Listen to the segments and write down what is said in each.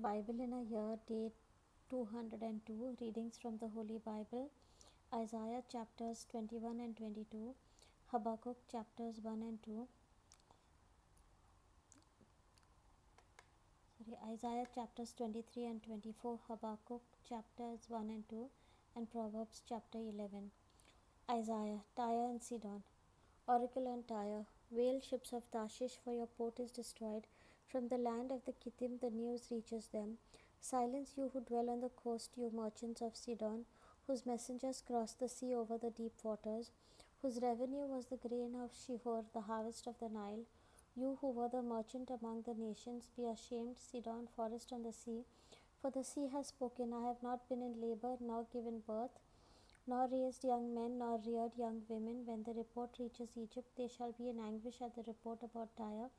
Bible in a Year, Day 202, readings from the Holy Bible, Isaiah chapters 21 and 22, Habakkuk chapters 1 and 2, Isaiah chapters 23 and 24, Habakkuk chapters 1 and 2, and Proverbs chapter 11. Isaiah, Tyre and Sidon. Oracle on Tyre, wail ships of Tarshish, for your port is destroyed. From the land of the Kittim the news reaches them. Silence, you who dwell on the coast, you merchants of Sidon, whose messengers crossed the sea over the deep waters, whose revenue was the grain of Shihor, the harvest of the Nile. You who were the merchant among the nations, be ashamed, Sidon, forest on the sea. For the sea has spoken, I have not been in labor, nor given birth, nor raised young men, nor reared young women. When the report reaches Egypt, they shall be in anguish at the report about Tyre.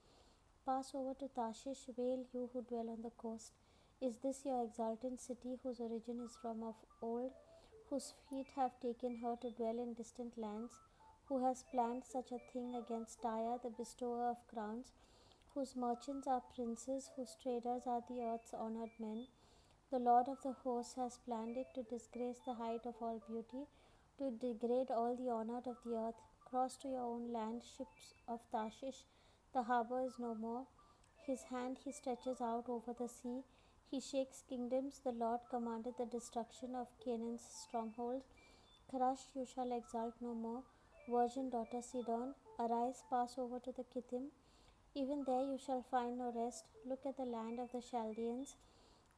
Pass over to Tarshish, wail, you who dwell on the coast. Is this your exultant city, whose origin is from of old, whose feet have taken her to dwell in distant lands, who has planned such a thing against Tyre, the bestower of crowns, whose merchants are princes, whose traders are the earth's honored men? The Lord of the hosts has planned it to disgrace the height of all beauty, to degrade all the honor of the earth. Cross to your own land, ships of Tarshish. The harbor is no more. His hand he stretches out over the sea. He shakes kingdoms. The Lord commanded the destruction of Canaan's stronghold. Crushed, you shall exult no more. Virgin daughter Sidon, arise, pass over to the Kittim. Even there you shall find no rest. Look at the land of the Chaldeans,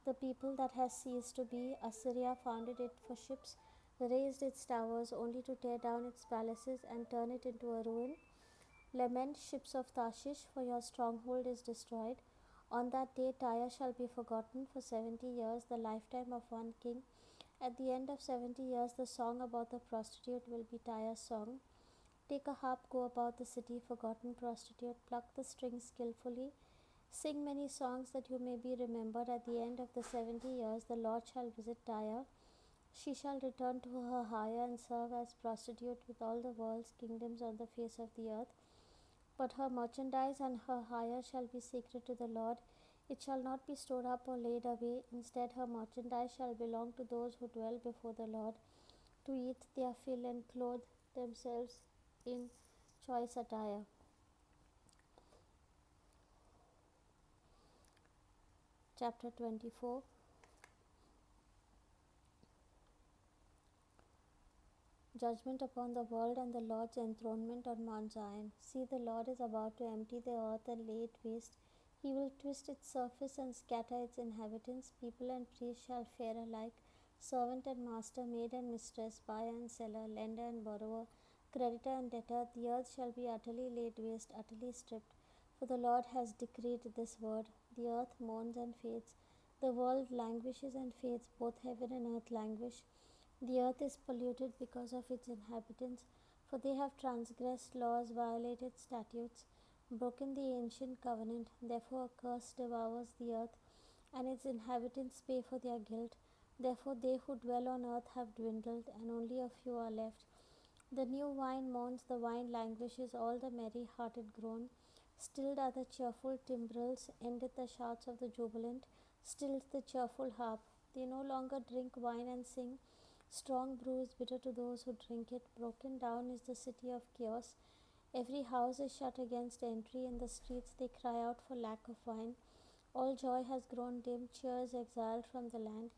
the people that has ceased to be. Assyria founded it for ships, raised its towers only to tear down its palaces and turn it into a ruin. Lament, ships of Tarshish, for your stronghold is destroyed. On that day Tyre shall be forgotten for 70 years, the lifetime of one king. At the end of 70 years, the song about the prostitute will be Tyre's song. Take a harp, go about the city, forgotten prostitute, pluck the strings skillfully. Sing many songs that you may be remembered. At the end of the 70 years, the Lord shall visit Tyre. She shall return to her hire and serve as prostitute with all the world's kingdoms on the face of the earth. But her merchandise and her hire shall be secret to the Lord. It shall not be stored up or laid away. Instead, her merchandise shall belong to those who dwell before the Lord, to eat their fill and clothe themselves in choice attire. Chapter 24. Judgment upon the world and the Lord's enthronement on Mount Zion. See, the Lord is about to empty the earth and lay it waste. He will twist its surface and scatter its inhabitants. People and priests shall fare alike, servant and master, maid and mistress, buyer and seller, lender and borrower, creditor and debtor. The earth shall be utterly laid waste, utterly stripped. For the Lord has decreed this word. The earth mourns and fades. The world languishes and fades. Both heaven and earth languish. The earth is polluted because of its inhabitants, for they have transgressed laws, violated statutes, broken the ancient covenant. Therefore a curse devours the earth, and its inhabitants pay for their guilt. Therefore they who dwell on earth have dwindled, and only a few are left. The new wine mourns, the wine languishes, all the merry-hearted groan. Stilled are the cheerful timbrels, ended the shouts of the jubilant, stilled the cheerful harp. They no longer drink wine and sing. Strong brew is bitter to those who drink it. Broken down is the city of chaos. Every house is shut against entry. In the streets they cry out for lack of wine. All joy has grown dim. Cheers exiled from the land.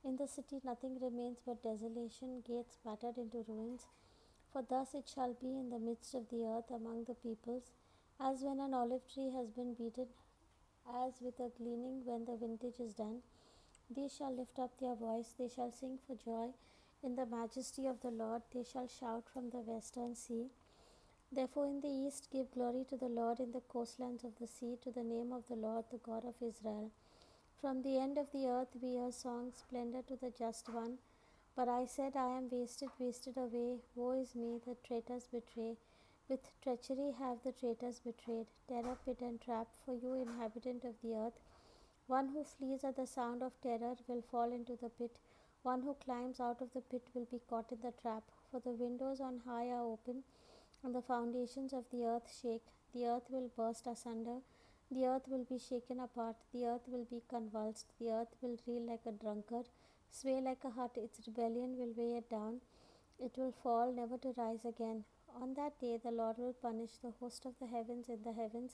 In the city nothing remains but desolation, gates battered into ruins. For thus it shall be in the midst of the earth among the peoples, as when an olive tree has been beaten, as with a gleaning when the vintage is done. They shall lift up their voice, they shall sing for joy in the majesty of the Lord. They shall shout from the western sea. Therefore in the east give glory to the Lord, in the coastlands of the sea, to the name of the Lord, the God of Israel. From the end of the earth we hear song, splendor to the just one. But I said, I am wasted, wasted away. Woe is me, the traitors betray. With treachery have the traitors betrayed. Terror, pit and trap for you, inhabitant of the earth. One who flees at the sound of terror will fall into the pit. One who climbs out of the pit will be caught in the trap. For the windows on high are open, and the foundations of the earth shake. The earth will burst asunder. The earth will be shaken apart, the earth will be convulsed, the earth will reel like a drunkard, sway like a hut, its rebellion will weigh it down, it will fall, never to rise again. On that day the Lord will punish the host of the heavens in the heavens,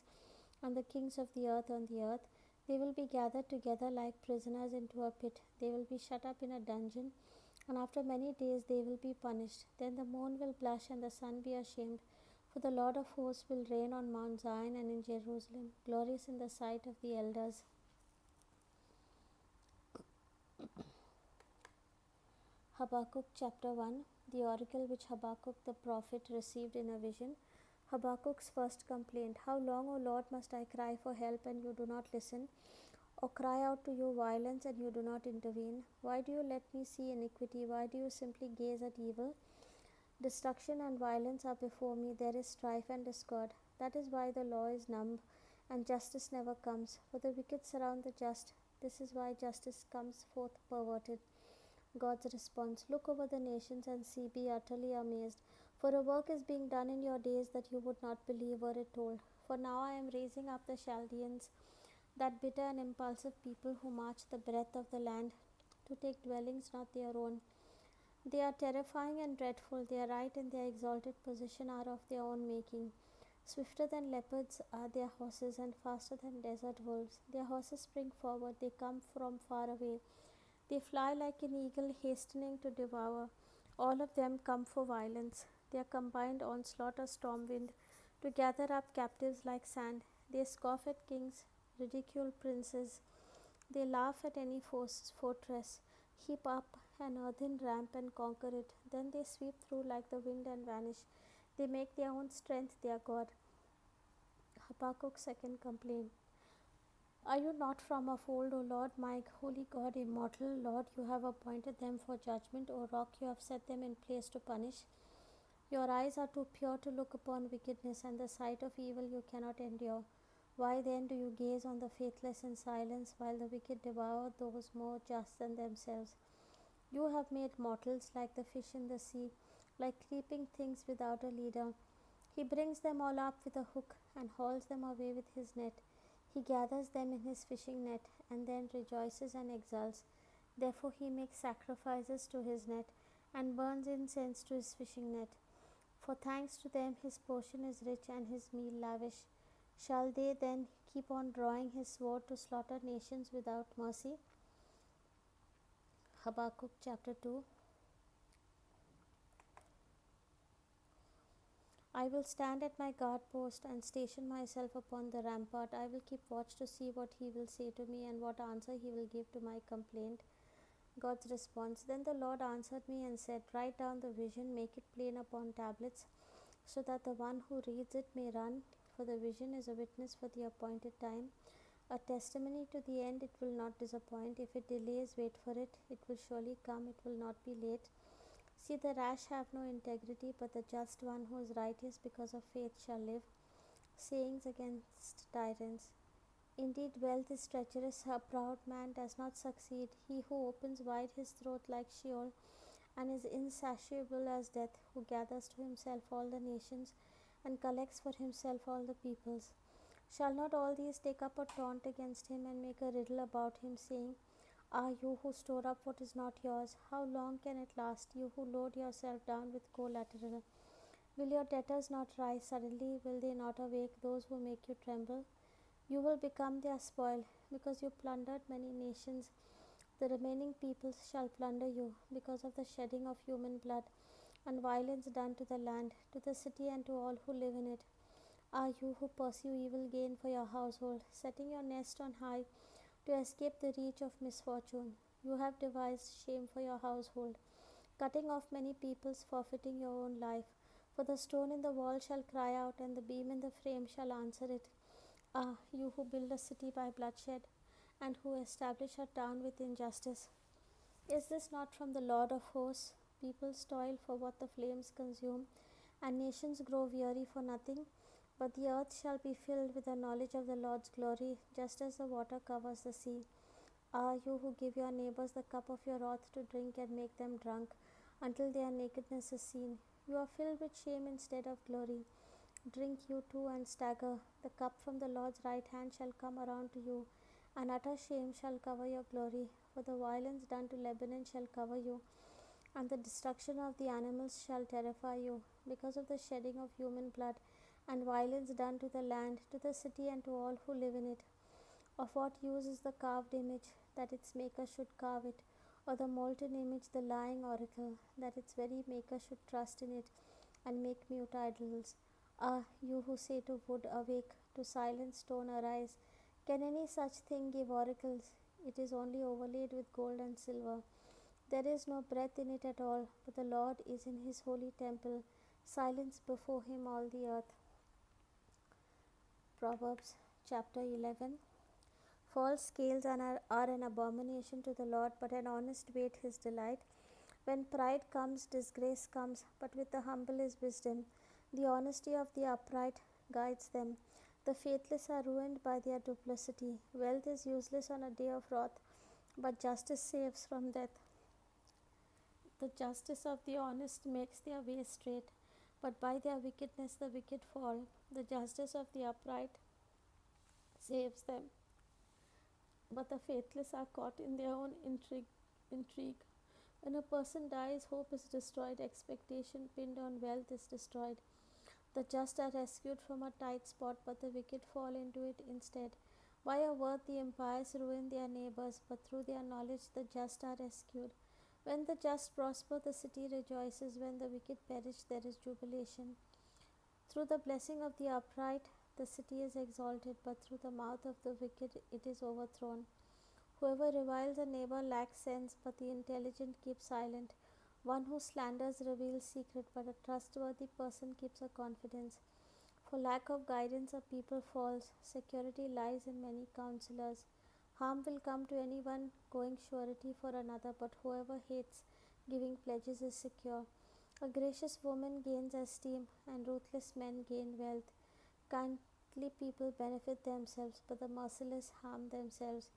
and the kings of the earth on the earth. They will be gathered together like prisoners into a pit. They will be shut up in a dungeon, and after many days they will be punished. Then the moon will blush and the sun be ashamed, for the Lord of hosts will reign on Mount Zion and in Jerusalem, glorious in the sight of the elders. Habakkuk chapter 1. The oracle which Habakkuk the prophet received in a vision. Habakkuk's first complaint. How long, O Lord, must I cry for help and you do not listen? Or cry out to you violence and you do not intervene? Why do you let me see iniquity? Why do you simply gaze at evil? Destruction and violence are before me. There is strife and discord. That is why the law is numb and justice never comes. For the wicked surround the just. This is why justice comes forth perverted. God's response. Look over the nations and see, be utterly amazed. For a work is being done in your days that you would not believe were it told. For now I am raising up the Chaldeans, that bitter and impulsive people who march the breadth of the land to take dwellings not their own. They are terrifying and dreadful. Their right and their exalted position are of their own making. Swifter than leopards are their horses, and faster than desert wolves. Their horses spring forward, they come from far away. They fly like an eagle hastening to devour. All of them come for violence. Their combined onslaught a storm wind, to gather up captives like sand. They scoff at kings, ridicule princes. They laugh at any fortress, heap up an earthen ramp and conquer it. Then they sweep through like the wind and vanish. They make their own strength their God. Habakkuk's second complaint. Are you not from of old, O Lord, my holy God, immortal Lord? You have appointed them for judgment, O rock, you have set them in place to punish. Your eyes are too pure to look upon wickedness, and the sight of evil you cannot endure. Why then do you gaze on the faithless in silence, while the wicked devour those more just than themselves? You have made mortals like the fish in the sea, like creeping things without a leader. He brings them all up with a hook and hauls them away with his net. He gathers them in his fishing net and then rejoices and exults. Therefore he makes sacrifices to his net and burns incense to his fishing net. For thanks to them his portion is rich and his meal lavish. Shall they then keep on drawing his sword to slaughter nations without mercy? Habakkuk chapter 2. I will stand at my guard post and station myself upon the rampart. I will keep watch to see what he will say to me and what answer he will give to my complaint. God's response. Then the Lord answered me and said, write down the vision, make it plain upon tablets, so that the one who reads it may run. For the vision is a witness for the appointed time, a testimony to the end. It will not disappoint. If it delays, wait for it. It will surely come. It will not be late. See, the rash have no integrity, but the just one who is righteous because of faith shall live. Sayings against tyrants. Indeed, wealth is treacherous. A proud man does not succeed. He who opens wide his throat like Sheol, and is insatiable as death, who gathers to himself all the nations, and collects for himself all the peoples. Shall not all these take up a taunt against him, and make a riddle about him, saying, Ah, you who store up what is not yours, how long can it last? You who load yourself down with collateral, will your debtors not rise suddenly? Will they not awake those who make you tremble? You will become their spoil, because you plundered many nations. The remaining peoples shall plunder you, because of the shedding of human blood, and violence done to the land, to the city, and to all who live in it. Ah, you who pursue evil gain for your household, setting your nest on high, to escape the reach of misfortune. You have devised shame for your household, cutting off many peoples, forfeiting your own life. For the stone in the wall shall cry out, and the beam in the frame shall answer it. Ah, you who build a city by bloodshed, and who establish a town with injustice. Is this not from the Lord of hosts? Peoples toil for what the flames consume, and nations grow weary for nothing. But the earth shall be filled with the knowledge of the Lord's glory, just as the water covers the sea. Ah, you who give your neighbors the cup of your wrath to drink and make them drunk, until their nakedness is seen. You are filled with shame instead of glory. Drink you too and stagger. The cup from the Lord's right hand shall come around to you, and utter shame shall cover your glory. For the violence done to Lebanon shall cover you, and the destruction of the animals shall terrify you, because of the shedding of human blood, and violence done to the land, to the city, and to all who live in it. Of what use is the carved image, that its maker should carve it, or the molten image, the lying oracle, that its very maker should trust in it, and make mute idols? Ah, you who say to wood, awake, to silent stone, arise, can any such thing give oracles? It is only overlaid with gold and silver. There is no breath in it at all, but the Lord is in his holy temple. Silence before him all the earth. Proverbs chapter 11. False scales are an abomination to the Lord, but an honest weight his delight. When pride comes, disgrace comes, but with the humble is wisdom. The honesty of the upright guides them. The faithless are ruined by their duplicity. Wealth is useless on a day of wrath, but justice saves from death. The justice of the honest makes their way straight, but by their wickedness the wicked fall. The justice of the upright saves them, but the faithless are caught in their own intrigue. When a person dies, hope is destroyed, expectation pinned on wealth is destroyed. The just are rescued from a tight spot, but the wicked fall into it instead. By a word the impious ruin their neighbors, but through their knowledge the just are rescued. When the just prosper, the city rejoices. When the wicked perish, there is jubilation. Through the blessing of the upright, the city is exalted, but through the mouth of the wicked it is overthrown. Whoever reviles a neighbor lacks sense, but the intelligent keep silent. One who slanders reveals secret, but a trustworthy person keeps a confidence. For lack of guidance a people falls. Security lies in many counselors. Harm will come to anyone going surety for another, but whoever hates giving pledges is secure. A gracious woman gains esteem, and ruthless men gain wealth. Kindly people benefit themselves, but the merciless harm themselves.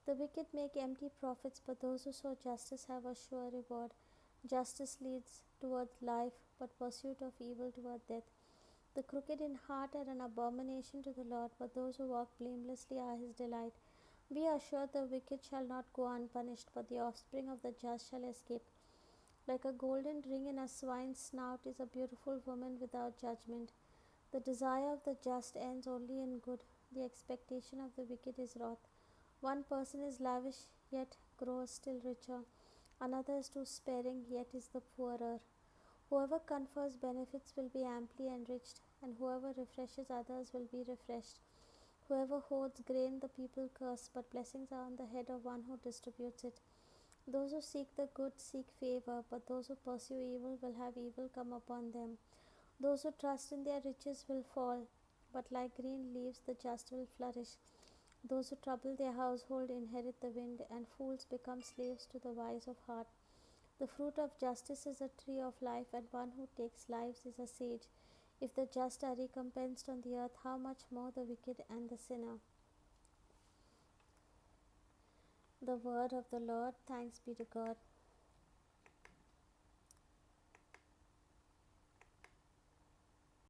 The wicked make empty profits, but those who sow justice have a sure reward. Justice leads toward life, but pursuit of evil toward death. The crooked in heart are an abomination to the Lord, but those who walk blamelessly are his delight. Be assured the wicked shall not go unpunished, but the offspring of the just shall escape. Like a golden ring in a swine's snout is a beautiful woman without judgment. The desire of the just ends only in good. The expectation of the wicked is wrath. One person is lavish, yet grows still richer. Another is too sparing, yet is the poorer. Whoever confers benefits will be amply enriched, and whoever refreshes others will be refreshed. Whoever hoards grain the people curse, but blessings are on the head of one who distributes it. Those who seek the good seek favor, but those who pursue evil will have evil come upon them. Those who trust in their riches will fall, but like green leaves the just will flourish. Those who trouble their household inherit the wind, and fools become slaves to the wise of heart. The fruit of justice is a tree of life, and one who takes lives is a sage. If the just are recompensed on the earth, how much more the wicked and the sinner? The word of the Lord. Thanks be to God.